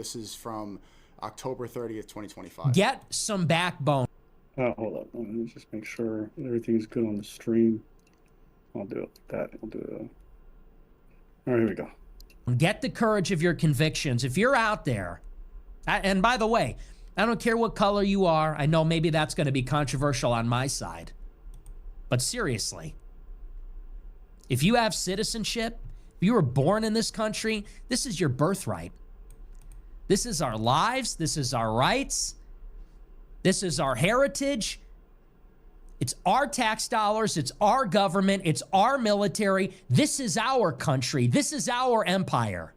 This is from October 30th, 2025. Get some backbone. Hold up. Let me just make sure everything's good on the stream. I'll do it like that. I'll do it. All right, here we go. Get the courage of your convictions. If you're out there, and by the way, I don't care what color you are. I know maybe that's going to be controversial on my side. But seriously, if you have citizenship, if you were born in this country, this is your birthright. This is our lives. This is our rights. This is our heritage. It's our tax dollars. It's our government. It's our military. This is our country. This is our empire.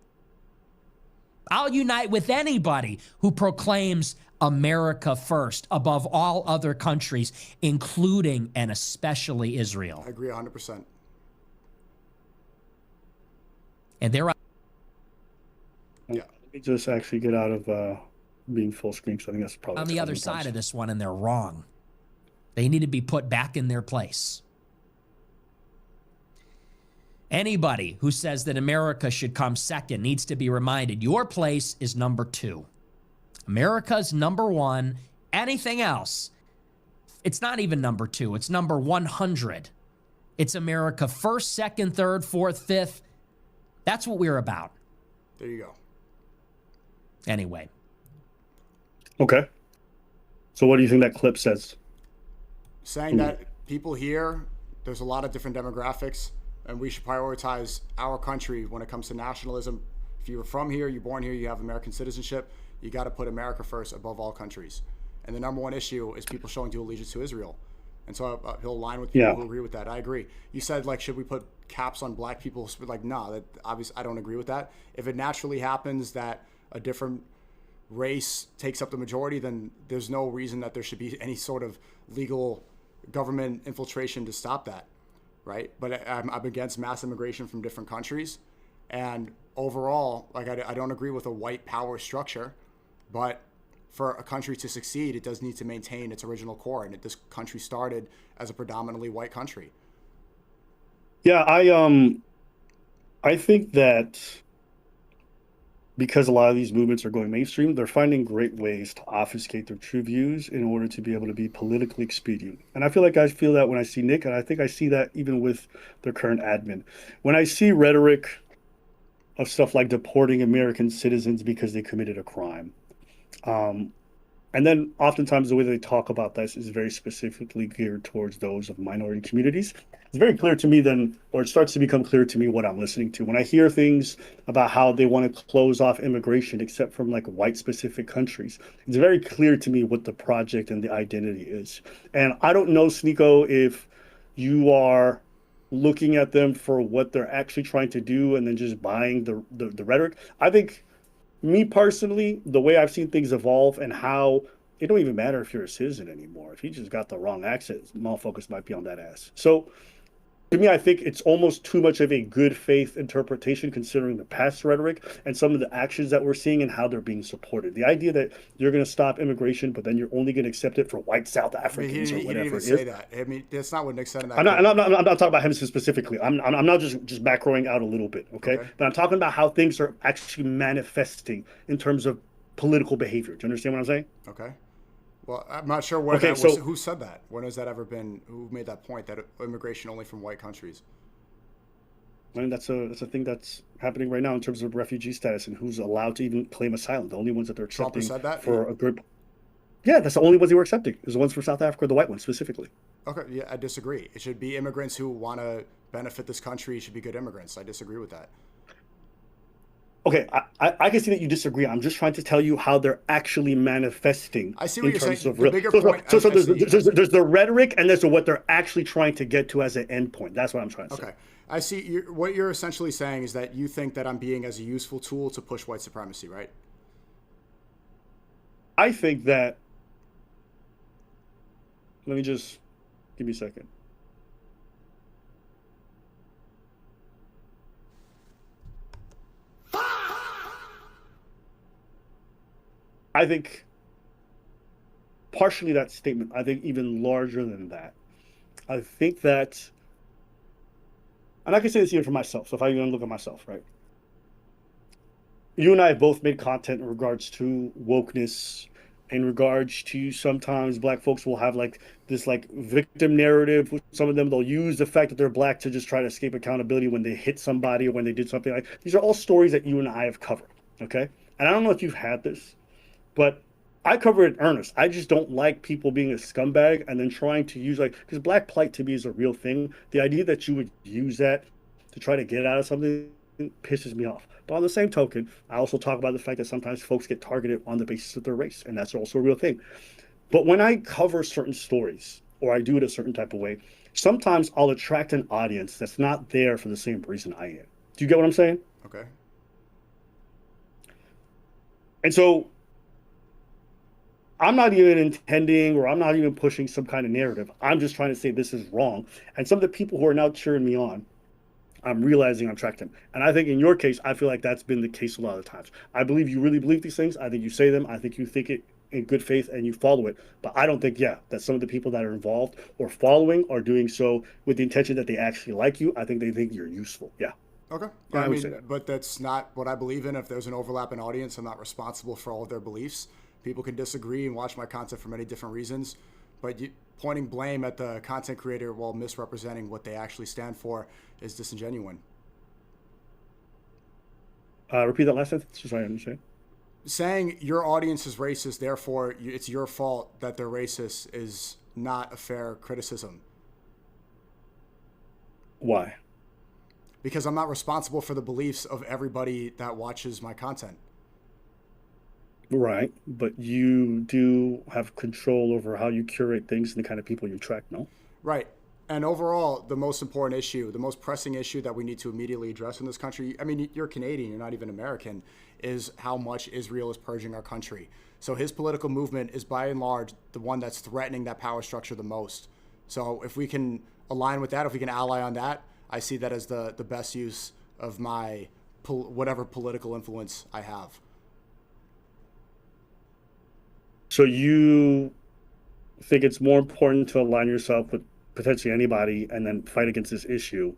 I'll unite with anybody who proclaims America first above all other countries, including and especially Israel. I agree 100%. And they're... Yeah. Let me just actually get out of being full screen, because I think that's probably on the other side of this one, and they're wrong. They need to be put back in their place. Anybody who says that America should come second needs to be reminded your place is number 2. America's number 1. Anything else, it's not even number 2. It's number 100. It's America first, second, third, fourth, fifth. That's what we're about. There you go. Anyway. Okay. So what do you think that clip says? Saying that people here, there's a lot of different demographics, and we should prioritize our country when it comes to nationalism. If you're from here, you're born here, you have American citizenship, you got to put America first above all countries. And the number one issue is people showing due allegiance to Israel. And so he'll align with people who agree with that. I agree. You said, like, should we put caps on black people? Like, no, that obviously I don't agree with that. If it naturally happens that a different race takes up the majority, then there's no reason that there should be any sort of legal government infiltration to stop that, right? But I'm against mass immigration from different countries. And overall, like, I don't agree with a white power structure, but for a country to succeed, it does need to maintain its original core. And this country started as a predominantly white country. Yeah, I think that because a lot of these movements are going mainstream, they're finding great ways to obfuscate their true views in order to be able to be politically expedient. And I feel like I feel that when I see Nick, and I think I see that even with their current admin. When I see rhetoric of stuff like deporting American citizens because they committed a crime, and then oftentimes the way they talk about this is very specifically geared towards those of minority communities. It's very clear to me then, or it starts to become clear to me what I'm listening to. When I hear things about how they want to close off immigration except from like white specific countries, it's very clear to me what the project and the identity is. And I don't know, SNEAKO, if you are looking at them for what they're actually trying to do and then just buying the rhetoric. I think, me personally, the way I've seen things evolve and how it don't even matter if you're a citizen anymore. If you just got the wrong accent, motherfuckers might be on that ass. So to me, I think it's almost too much of a good faith interpretation considering the past rhetoric and some of the actions that we're seeing and how they're being supported. The idea that you're going to stop immigration, but then you're only going to accept it for white South Africans or whatever. He didn't even say that. I mean, that's not what Nick said in that. I'm not talking about him specifically. I'm not just macroing out a little bit, okay? But I'm talking about how things are actually manifesting in terms of political behavior. Do you understand what I'm saying? Okay. Well, I'm not sure where that was. Who said that? When has that ever been? Who made that point that immigration only from white countries? I mean, that's a thing that's happening right now in terms of refugee status and who's allowed to even claim asylum. The only ones that they're accepting for a group. Yeah, that's the only ones they were accepting. Is the ones from South Africa, the white ones specifically. Okay, yeah, I disagree. It should be immigrants who want to benefit this country should be good immigrants. I disagree with that. Okay, I can see that you disagree. I'm just trying to tell you how they're actually manifesting. I see what you're saying. The bigger point. So there's the rhetoric and there's what they're actually trying to get to as an endpoint. That's what I'm trying to say. Okay, I see. What you're essentially saying is that you think that I'm being as a useful tool to push white supremacy, right? I think that. Let me just give me a second. I think partially that statement, I think even larger than that. I think that, and I can say this even for myself, so if I even look at myself, right? you and I have both made content in regards to wokeness, in regards to sometimes black folks will have like this like victim narrative. Some of them they'll use the fact that they're black to just try to escape accountability when they hit somebody or when they did something. Like these are all stories that you and I have covered. Okay, and I don't know if you've had this, but I cover it in earnest. I just don't like people being a scumbag and then trying to use like because black plight to me is a real thing. The idea that you would use that to try to get out of something pisses me off. But on the same token, I also talk about the fact that sometimes folks get targeted on the basis of their race, and that's also a real thing. But when I cover certain stories or I do it a certain type of way, sometimes I'll attract an audience that's not there for the same reason I am. Do you get what I'm saying? Okay. And so I'm not even intending or I'm not even pushing some kind of narrative. I'm just trying to say this is wrong. And some of the people who are now cheering me on, I'm realizing I'm tracking. And I think in your case, I feel like that's been the case a lot of times. I believe you really believe these things. I think you say them. I think you think it in good faith and you follow it. But I don't think, that some of the people that are involved or following are doing so with the intention that they actually like you. I think they think you're useful. Yeah. Okay. Yeah, I would mean, say that. but that's not what I believe in. If there's an overlap in audience, I'm not responsible for all of their beliefs. People can disagree and watch my content for many different reasons, but pointing blame at the content creator while misrepresenting what they actually stand for is disingenuous. Repeat that last sentence, just so I understand. Saying your audience is racist, therefore it's your fault that they're racist, is not a fair criticism. Why? Because I'm not responsible for the beliefs of everybody that watches my content. Right, but you do have control over how you curate things and the kind of people you attract, no? Right. And overall, the most important issue, the most pressing issue that we need to immediately address in this country, I mean, you're Canadian, you're not even American, is how much Israel is purging our country. So his political movement is by and large the one that's threatening that power structure the most. So if we can align with that, if we can ally on that, I see that as the best use of my whatever political influence I have. So you think it's more important to align yourself with potentially anybody and then fight against this issue?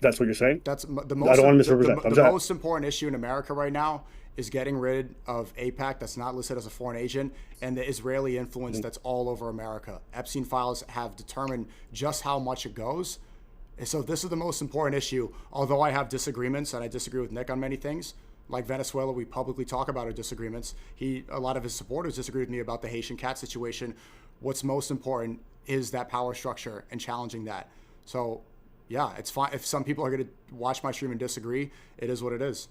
That's what you're saying? That's the most. I don't want to misrepresent. The most important issue in America right now is getting rid of AIPAC, that's not listed as a foreign agent, and the Israeli influence that's all over America. Epstein files have determined just how much it goes. And so this is the most important issue. Although I have disagreements, and I disagree with Nick on many things, like Venezuela, we publicly talk about our disagreements. A lot of his supporters disagree with me about the Haitian cat situation. What's most important is that power structure and challenging that. So, yeah, it's fine. If some people are going to watch my stream and disagree, it is what it is.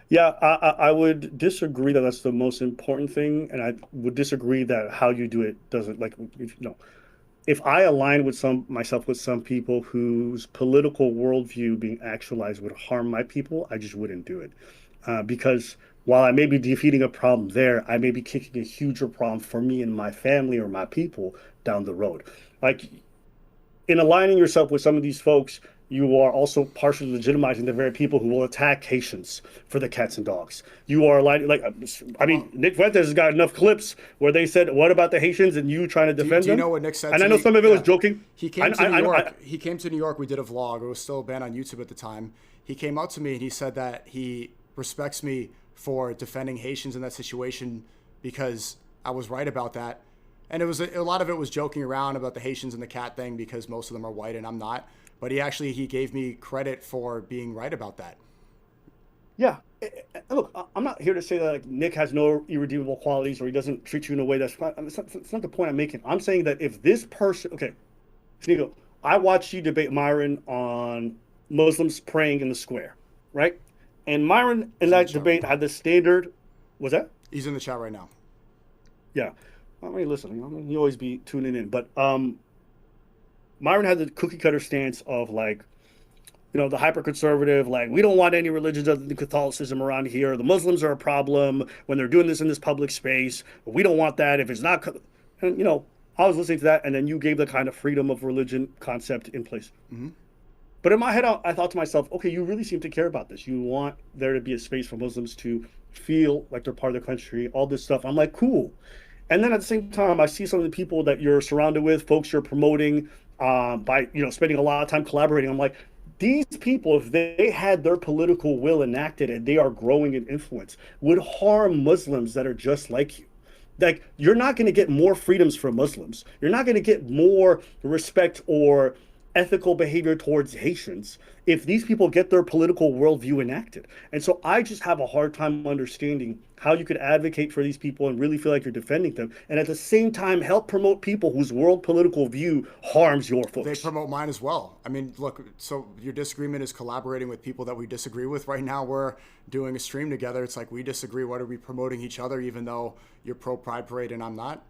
Yeah, I would disagree that that's the most important thing, and I would disagree that how you do it doesn't, like, if I align with myself with some people whose political worldview being actualized would harm my people, I just wouldn't do it. Because while I may be defeating a problem there, I may be kicking a huger problem for me and my family or my people down the road. Like, in aligning yourself with some of these folks, you are also partially legitimizing the very people who will attack Haitians for the cats and dogs. You are aligning, like, I mean, Nick Fuentes has got enough clips where they said, "What about the Haitians?" and you trying to defend them. Do you know what Nick said? And I know some of it was joking. He came to New York. He came to New York. We did a vlog. It was still banned on YouTube at the time. He came out to me and he said that he respects me for defending Haitians in that situation because I was right about that. And it was a lot of it was joking around about the Haitians and the cat thing because most of them are white and I'm not. But he gave me credit for being right about that. Yeah. Look, I'm not here to say that like, Nick has no irredeemable qualities or he doesn't treat you in a way that's fine. It's not the point I'm making. I'm saying that if this person, okay, SNEAKO, I watched you debate Myron on Muslims praying in the square, right? And Myron in that debate had the standard, was that? He's in the chat right now. Yeah. I mean, listen, you always be tuning in, but Myron had the cookie cutter stance of like, the hyper-conservative, like, we don't want any religions other than Catholicism around here. The Muslims are a problem when they're doing this in this public space. We don't want that if it's not. And, I was listening to that, and then you gave the kind of freedom of religion concept in place. Mm-hmm. But in my head, I thought to myself, okay, you really seem to care about this. You want there to be a space for Muslims to feel like they're part of the country, all this stuff. I'm like, cool. And then at the same time, I see some of the people that you're surrounded with, folks you're promoting by, spending a lot of time collaborating. I'm like, these people, if they had their political will enacted and they are growing in influence, would harm Muslims that are just like you. Like, you're not going to get more freedoms for Muslims. You're not going to get more respect or ethical behavior towards Haitians if these people get their political worldview enacted. And so I just have a hard time understanding how you could advocate for these people and really feel like you're defending them, and at the same time help promote people whose world political view harms your folks. They promote mine as well. I mean, look, so your disagreement is collaborating with people that we disagree with. Right now we're doing a stream together. It's like we disagree. What are we promoting each other, even though you're pro Pride Parade and I'm not?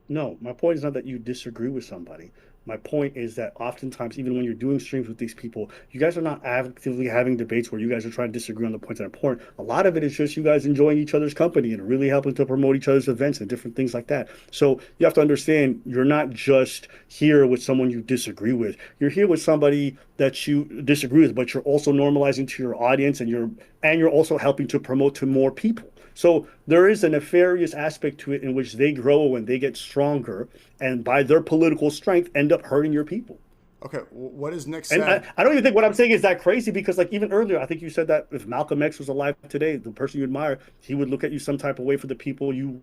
No, my point is not that you disagree with somebody. My point is that oftentimes, even when you're doing streams with these people, you guys are not actively having debates where you guys are trying to disagree on the points that are important. A lot of it is just you guys enjoying each other's company and really helping to promote each other's events and different things like that. So you have to understand, you're not just here with someone you disagree with. You're here with somebody that you disagree with, but you're also normalizing to your audience, and you're also helping to promote to more people. So there is a nefarious aspect to it in which they grow and they get stronger, and by their political strength end up hurting your people. Okay, what is Nick saying? And I don't even think what I'm saying is that crazy, because like even earlier, I think you said that if Malcolm X was alive today, the person you admire, he would look at you some type of way for the people you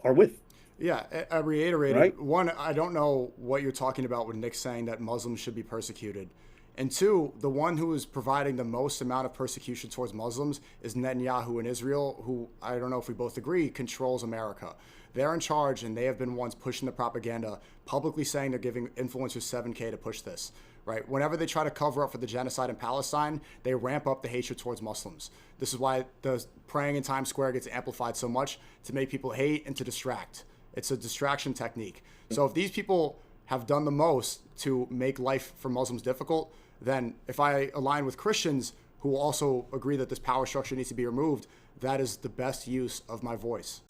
are with. Yeah, I reiterated. Right? One, I don't know what you're talking about with Nick saying that Muslims should be persecuted. And two, the one who is providing the most amount of persecution towards Muslims is Netanyahu in Israel, who, I don't know if we both agree, controls America. They're in charge, and they have been ones pushing the propaganda, publicly saying they're giving influencers $7K to push this, right? Whenever they try to cover up for the genocide in Palestine, they ramp up the hatred towards Muslims. This is why the praying in Times Square gets amplified so much, to make people hate and to distract. It's a distraction technique. So if these people have done the most to make life for Muslims difficult, then if I align with Christians who also agree that this power structure needs to be removed, that is the best use of my voice.